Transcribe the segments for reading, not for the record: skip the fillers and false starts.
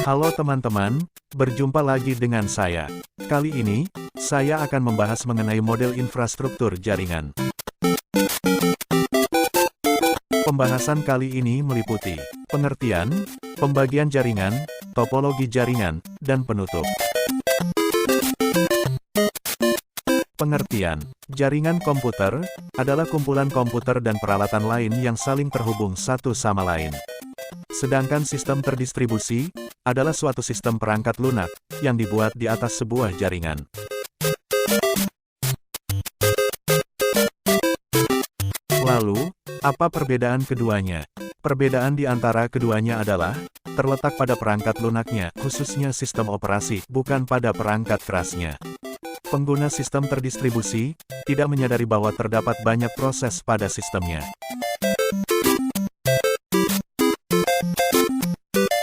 Halo teman-teman, berjumpa lagi dengan saya. Kali ini, saya akan membahas mengenai model infrastruktur jaringan. Pembahasan kali ini meliputi pengertian, pembagian jaringan, topologi jaringan, dan penutup. Pengertian, jaringan komputer adalah kumpulan komputer dan peralatan lain yang saling terhubung satu sama lain. Sedangkan sistem terdistribusi adalah suatu sistem perangkat lunak yang dibuat di atas sebuah jaringan. Lalu, apa perbedaan keduanya? Perbedaan di antara keduanya adalah terletak pada perangkat lunaknya, khususnya sistem operasi, bukan pada perangkat kerasnya. Pengguna sistem terdistribusi tidak menyadari bahwa terdapat banyak proses pada sistemnya.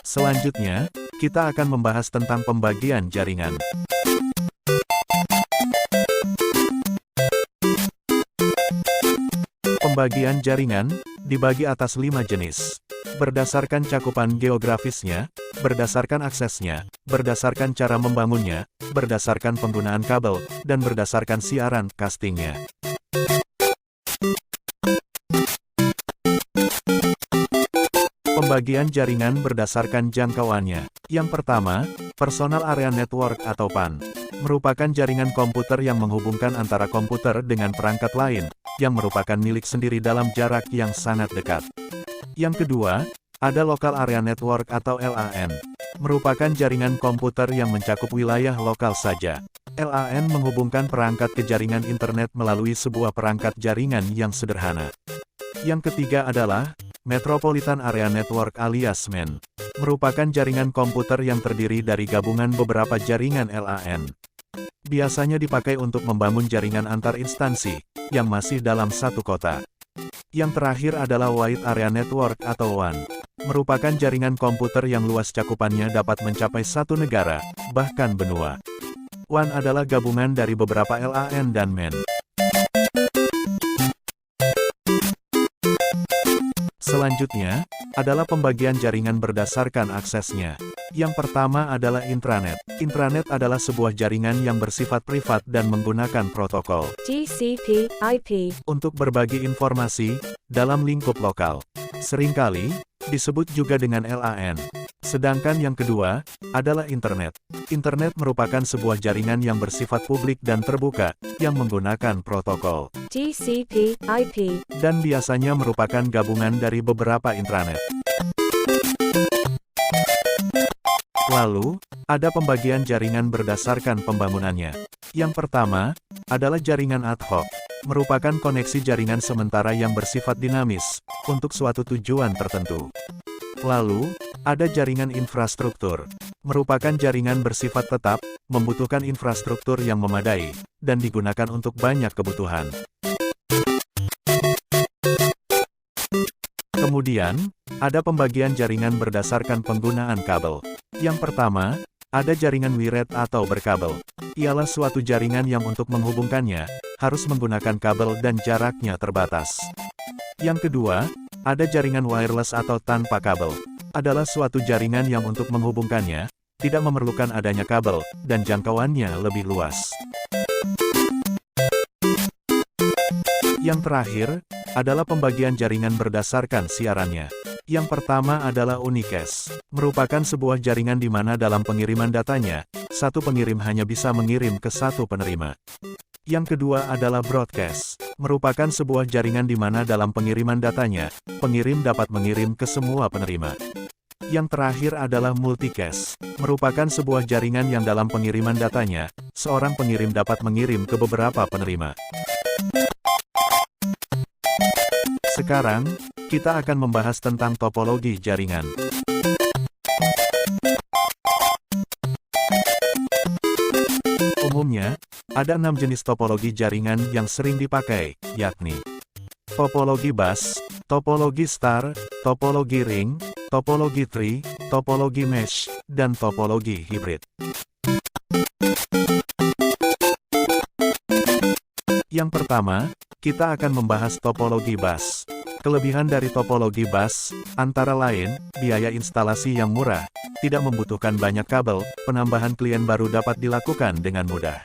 Selanjutnya, kita akan membahas tentang pembagian jaringan. Pembagian jaringan dibagi atas 5 jenis. Berdasarkan cakupan geografisnya, berdasarkan aksesnya, berdasarkan cara membangunnya, berdasarkan penggunaan kabel, dan berdasarkan siaran castingnya. Pembagian jaringan berdasarkan jangkauannya. Yang pertama, Personal Area Network atau PAN, merupakan jaringan komputer yang menghubungkan antara komputer dengan perangkat lain, yang merupakan milik sendiri dalam jarak yang sangat dekat. Yang kedua, ada Local Area Network atau LAN, merupakan jaringan komputer yang mencakup wilayah lokal saja. LAN menghubungkan perangkat ke jaringan internet melalui sebuah perangkat jaringan yang sederhana. Yang ketiga adalah Metropolitan Area Network alias MEN, merupakan jaringan komputer yang terdiri dari gabungan beberapa jaringan LAN. Biasanya dipakai untuk membangun jaringan antar instansi, yang masih dalam satu kota. Yang terakhir adalah Wide Area Network atau WAN, merupakan jaringan komputer yang luas cakupannya dapat mencapai satu negara, bahkan benua. WAN adalah gabungan dari beberapa LAN dan MEN. Selanjutnya, adalah pembagian jaringan berdasarkan aksesnya. Yang pertama adalah intranet. Intranet adalah sebuah jaringan yang bersifat privat dan menggunakan protokol TCP/IP untuk berbagi informasi dalam lingkup lokal. Seringkali disebut juga dengan LAN. Sedangkan yang kedua adalah internet. Internet merupakan sebuah jaringan yang bersifat publik dan terbuka yang menggunakan protokol TCP/IP dan biasanya merupakan gabungan dari beberapa intranet. Lalu, ada pembagian jaringan berdasarkan pembangunannya. Yang pertama, adalah jaringan ad hoc, merupakan koneksi jaringan sementara yang bersifat dinamis, untuk suatu tujuan tertentu. Lalu, ada jaringan infrastruktur, merupakan jaringan bersifat tetap, membutuhkan infrastruktur yang memadai, dan digunakan untuk banyak kebutuhan. Kemudian, ada pembagian jaringan berdasarkan penggunaan kabel. Yang pertama, ada jaringan wired atau berkabel. Ialah suatu jaringan yang untuk menghubungkannya, harus menggunakan kabel dan jaraknya terbatas. Yang kedua, ada jaringan wireless atau tanpa kabel. Adalah suatu jaringan yang untuk menghubungkannya, tidak memerlukan adanya kabel, dan jangkauannya lebih luas. Yang terakhir, adalah pembagian jaringan berdasarkan siarannya. Yang pertama adalah unicast, merupakan sebuah jaringan di mana dalam pengiriman datanya, satu pengirim hanya bisa mengirim ke satu penerima. Yang kedua adalah broadcast, merupakan sebuah jaringan di mana dalam pengiriman datanya, pengirim dapat mengirim ke semua penerima. Yang terakhir adalah multicast, merupakan sebuah jaringan yang dalam pengiriman datanya, seorang pengirim dapat mengirim ke beberapa penerima. Sekarang, kita akan membahas tentang topologi jaringan. Umumnya, ada 6 jenis topologi jaringan yang sering dipakai, yakni topologi bus, topologi star, topologi ring, topologi tree, topologi mesh, dan topologi hibrid. Yang pertama, kita akan membahas topologi bus. Kelebihan dari topologi bus, antara lain, biaya instalasi yang murah, tidak membutuhkan banyak kabel, penambahan klien baru dapat dilakukan dengan mudah.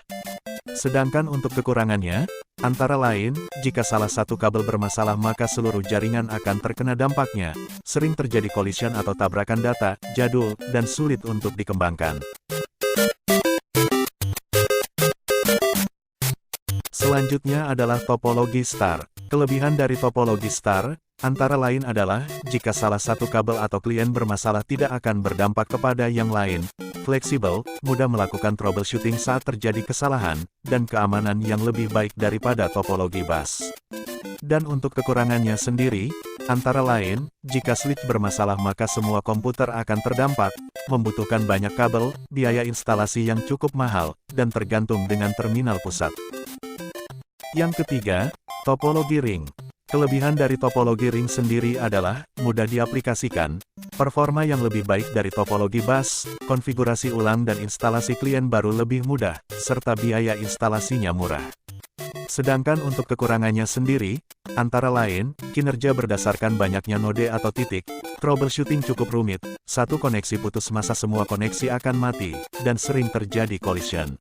Sedangkan untuk kekurangannya, antara lain, jika salah satu kabel bermasalah maka seluruh jaringan akan terkena dampaknya, sering terjadi collision atau tabrakan data, jadul, dan sulit untuk dikembangkan. Selanjutnya adalah topologi star. Kelebihan dari topologi star, antara lain adalah, jika salah satu kabel atau klien bermasalah tidak akan berdampak kepada yang lain, fleksibel, mudah melakukan troubleshooting saat terjadi kesalahan, dan keamanan yang lebih baik daripada topologi bus. Dan untuk kekurangannya sendiri, antara lain, jika switch bermasalah maka semua komputer akan terdampak, membutuhkan banyak kabel, biaya instalasi yang cukup mahal, dan tergantung dengan terminal pusat. Yang ketiga, topologi ring. Kelebihan dari topologi ring sendiri adalah, mudah diaplikasikan, performa yang lebih baik dari topologi bus, konfigurasi ulang dan instalasi klien baru lebih mudah, serta biaya instalasinya murah. Sedangkan untuk kekurangannya sendiri, antara lain, kinerja berdasarkan banyaknya node atau titik, troubleshooting cukup rumit, satu koneksi putus maka semua koneksi akan mati, dan sering terjadi collision.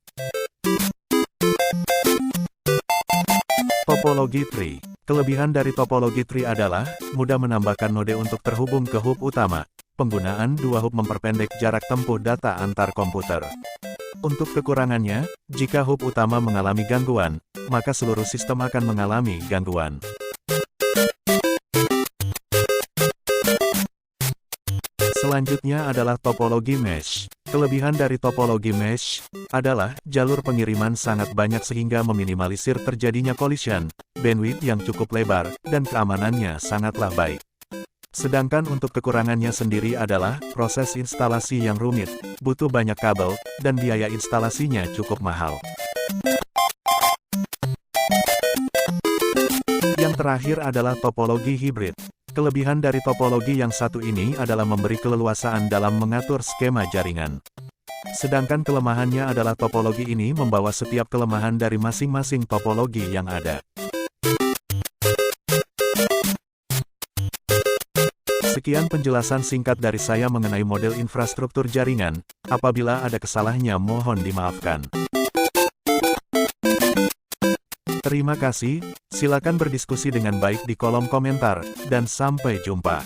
Topologi tree. Kelebihan dari topologi tree adalah, mudah menambahkan node untuk terhubung ke hub utama. Penggunaan dua hub memperpendek jarak tempuh data antar komputer. Untuk kekurangannya, jika hub utama mengalami gangguan, maka seluruh sistem akan mengalami gangguan. Selanjutnya adalah topologi mesh. Kelebihan dari topologi mesh adalah, jalur pengiriman sangat banyak sehingga meminimalisir terjadinya collision, bandwidth yang cukup lebar, dan keamanannya sangatlah baik. Sedangkan untuk kekurangannya sendiri adalah, proses instalasi yang rumit, butuh banyak kabel, dan biaya instalasinya cukup mahal. Yang terakhir adalah topologi hibrid. Kelebihan dari topologi yang satu ini adalah memberi keleluasaan dalam mengatur skema jaringan. Sedangkan kelemahannya adalah topologi ini membawa setiap kelemahan dari masing-masing topologi yang ada. Sekian penjelasan singkat dari saya mengenai model infrastruktur jaringan. Apabila ada kesalahannya mohon dimaafkan. Terima kasih, silakan berdiskusi dengan baik di kolom komentar, dan sampai jumpa.